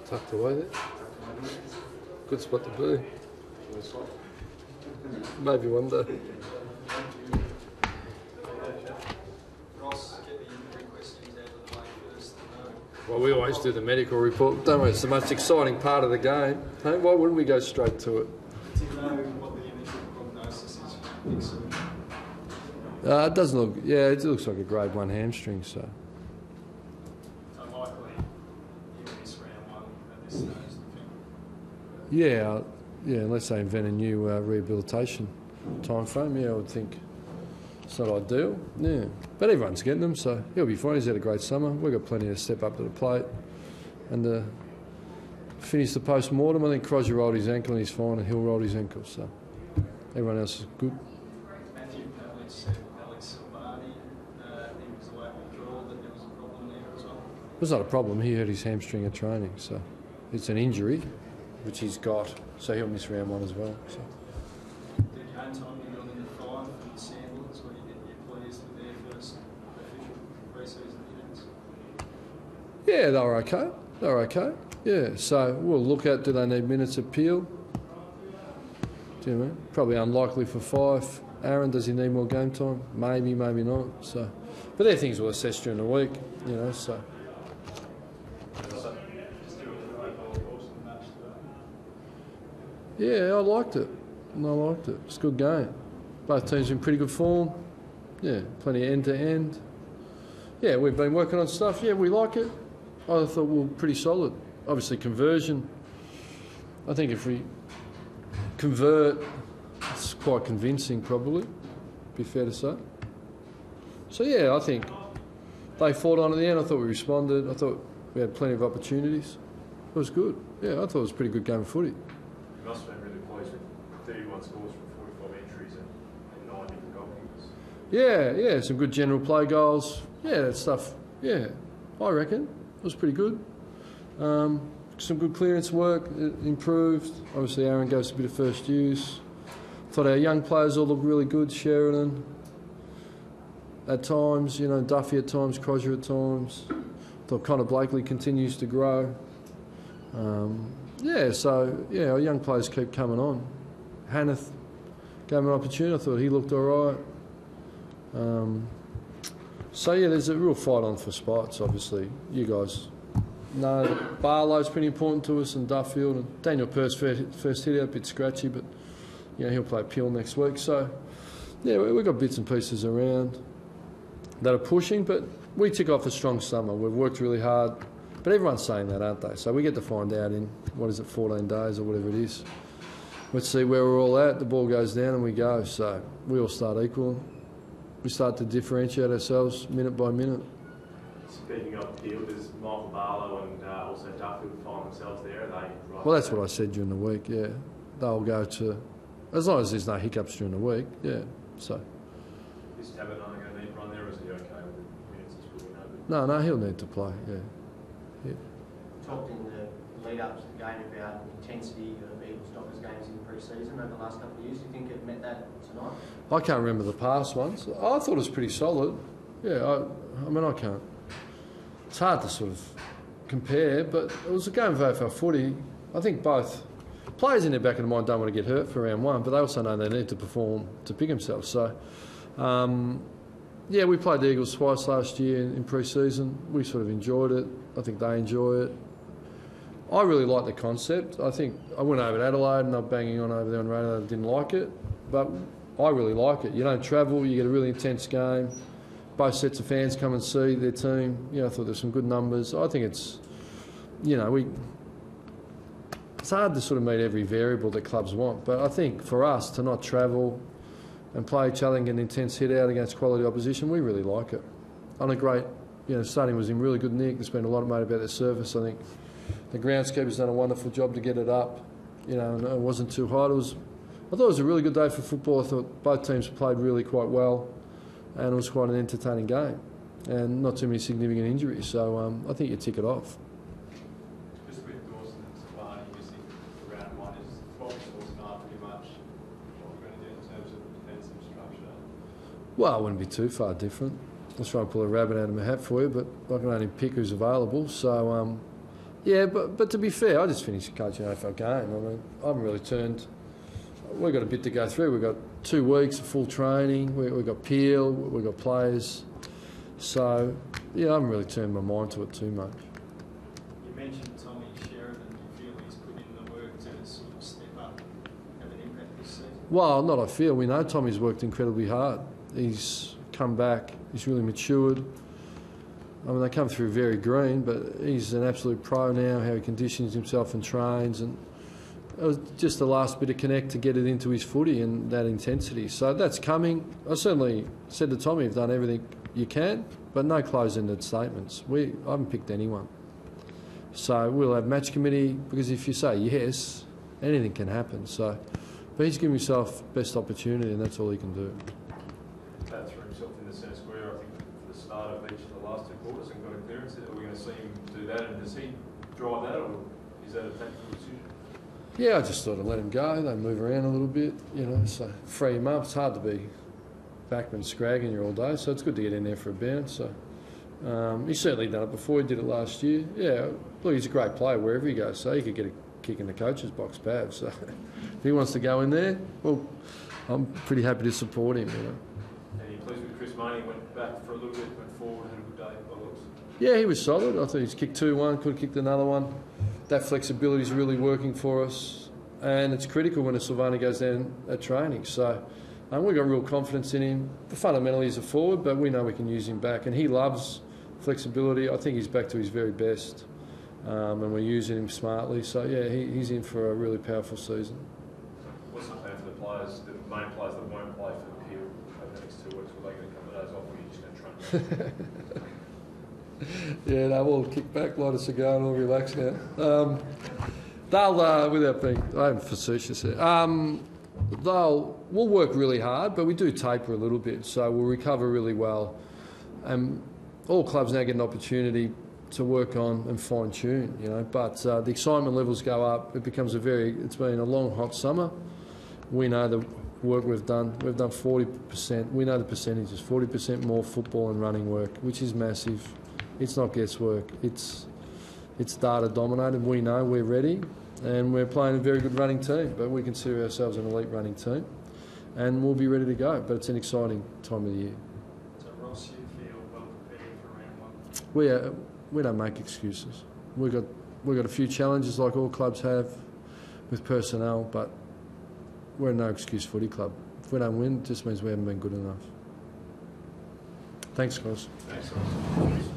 Tucked away there. Good spot to be. Maybe one day. Well, we always do the medical report, don't we? It's the most exciting part of the game. Hey, why wouldn't we go straight to it? Do you know what the initial prognosis is? It doesn't look, yeah, it looks like a grade 1 hamstring, so. Unlikely you miss round 1 at this stage, Yeah, unless they invent a new rehabilitation time frame, yeah, I would think it's not ideal. Yeah, but everyone's getting them, so he'll be fine. He's had a great summer. We've got plenty to step up to the plate and finish the post-mortem. I think Crosby rolled his ankle and he's fine, and Hill rolled his ankle, so everyone else is good. Matthew Pavlich said Alex Silvani, he was away withdrawal, that there was a problem there as well. It was not a problem. He hurt his hamstring at training, so it's an injury, which he's got, so he'll miss round 1 as well. So. Did game time you got in the 5 from the Sandlands, where you're pleased with their first official pre-season games? Yeah, they were okay. They were okay. Yeah, so we'll look at, do they need minutes of Peel? Do you know, probably unlikely for 5. Aaron, does he need more game time? Maybe, maybe not. So, but they're things we'll assess during the week, you know, so. Yeah, I liked it. It's a good game. Both teams in pretty good form. Yeah, plenty of end-to-end. Yeah, we've been working on stuff. Yeah, we like it. I thought we were pretty solid. Obviously, conversion. I think if we convert, it's quite convincing, probably. Be fair to say. So, yeah, I think they fought on at the end. I thought we responded. I thought we had plenty of opportunities. It was good. Yeah, I thought it was a pretty good game of footy. You must have been really pleased with 31 scores from 45 entries and 9 different goal kickers. Yeah, some good general play goals. Yeah, that stuff. Yeah, I reckon it was pretty good. Some good clearance work, it improved. Obviously, Aaron goes to a bit of first use. Thought our young players all looked really good. Sheridan at times, you know, Duffy at times, Crosby at times. Thought Connor Blakely continues to grow. Our young players keep coming on. Hanneth gave him an opportunity. I thought he looked all right. There's a real fight on for spots, obviously. You guys know Barlow's pretty important to us, and Duffield, and Daniel Pearce first hit out, a bit scratchy, but you know, he'll play Peel next week. So, yeah, we've got bits and pieces around that are pushing, but we tick off a strong summer. We've worked really hard, but everyone's saying that, aren't they? So we get to find out in, 14 days or whatever it is. Let's see where we're all at. The ball goes down and we go. So we all start equal. We start to differentiate ourselves minute by minute. Speaking of the field, does Michael Barlow and also Duffield find themselves there? Are they right? Well, that's what I said during the week, yeah. They'll go to, as long as there's no hiccups during the week, yeah. So. Is Tabernard going to need to run there, or is he okay with the minutes he's putting over? No, he'll need to play, yeah. Talked in the lead up to the game about intensity of Eagles Dockers games in pre-season over the last couple of years. Do you think it met that tonight? I can't remember the past ones. I thought it was pretty solid. Yeah, I can't. It's hard to sort of compare, but it was a game of AFL footy. I think both players in their back of the mind don't want to get hurt for round 1, but they also know they need to perform to pick themselves. So, we played the Eagles twice last year in pre-season. We sort of enjoyed it. I think they enjoy it. I really like the concept. I think I went over to Adelaide and they're banging on over there on radio. They didn't like it, but I really like it. You don't travel, you get a really intense game. Both sets of fans come and see their team. You know, I thought there's some good numbers. I think it's, it's hard to sort of meet every variable that clubs want, but I think for us to not travel and play each other and get an intense hit out against quality opposition, we really like it. On a great, stadium was in really good nick. There's been a lot made about their service. I think the groundskeeper's done a wonderful job to get it up, and it wasn't too hot. I thought it was a really good day for football. I thought both teams played really quite well, and it was quite an entertaining game, and not too many significant injuries. So I think you tick it off. Just with Dawson and Silvani missing round 1, is what we saw tonight pretty much what we're going to do in terms of defensive structure? Well, it wouldn't be too far different. Let's try and pull a rabbit out of my hat for you, but I can only pick who's available. So Yeah, but to be fair, I just finished coaching an AFL game. I mean, I haven't really turned. We've got a bit to go through. We've got 2 weeks of full training. We've got Peel. We've got players. So, yeah, I haven't really turned my mind to it too much. You mentioned Tommy Sheridan. Do you feel he's put in the work to sort of step up, have an impact this season? Well, not I feel. We know Tommy's worked incredibly hard. He's come back. He's really matured. I mean, they come through very green, but he's an absolute pro now, how he conditions himself and trains. And it was just the last bit of connect to get it into his footy and that intensity. So that's coming. I certainly said to Tommy, you've done everything you can, but no close-ended statements. I haven't picked anyone. So we'll have match committee, because if you say yes, anything can happen. So, but he's given himself best opportunity, and that's all he can do. Pat threw himself in the centre square, I think, for the start of each of the last 2 quarters and got a clearance. Are we going to see him do that, and does he drive that, or is that a tactical decision? Yeah, I just thought I'd let him go. They move around a little bit, you know, so free him up. It's hard to be backman scragging you all day, so it's good to get in there for a bounce. So he's certainly done it before. He did it last year. Yeah, look, he's a great player wherever he goes, so he could get a kick in the coach's box, Pav. So if he wants to go in there, well, I'm pretty happy to support him, you know. And you pleased with Chris Marnie? Went back for a little bit, went forward, had a good day by the looks. Yeah, he was solid. I thought he's kicked 2-1, could have kicked another one. That flexibility is really working for us, and it's critical when a Silvani goes down at training. So we've got real confidence in him. Fundamentally, he's a forward, but we know we can use him back, and he loves flexibility. I think he's back to his very best, and we're using him smartly. So yeah, he's in for a really powerful season. What's the plan for the players, the main players that won't play for the Peel over the next 2 weeks? Will they get a couple of days off, or are you just going to train? Yeah, they'll all kick back, light a cigar, and all relax now. They'll, without being, I'm facetious here. We'll work really hard, but we do taper a little bit, so we'll recover really well. All clubs now get an opportunity to work on and fine tune, you know. But the excitement levels go up. It becomes it's been a long, hot summer. We know the work we've done. We've done 40%. We know the percentages: 40% more football and running work, which is massive. It's not guesswork. It's data dominated. We know we're ready, and we're playing a very good running team. But we consider ourselves an elite running team, and we'll be ready to go. But it's an exciting time of the year. So Ross, you feel well prepared for round 1? We don't make excuses. We've got a few challenges like all clubs have with personnel, but we're a no excuse footy club. If we don't win, it just means we haven't been good enough. Thanks, guys. Thanks, Ross.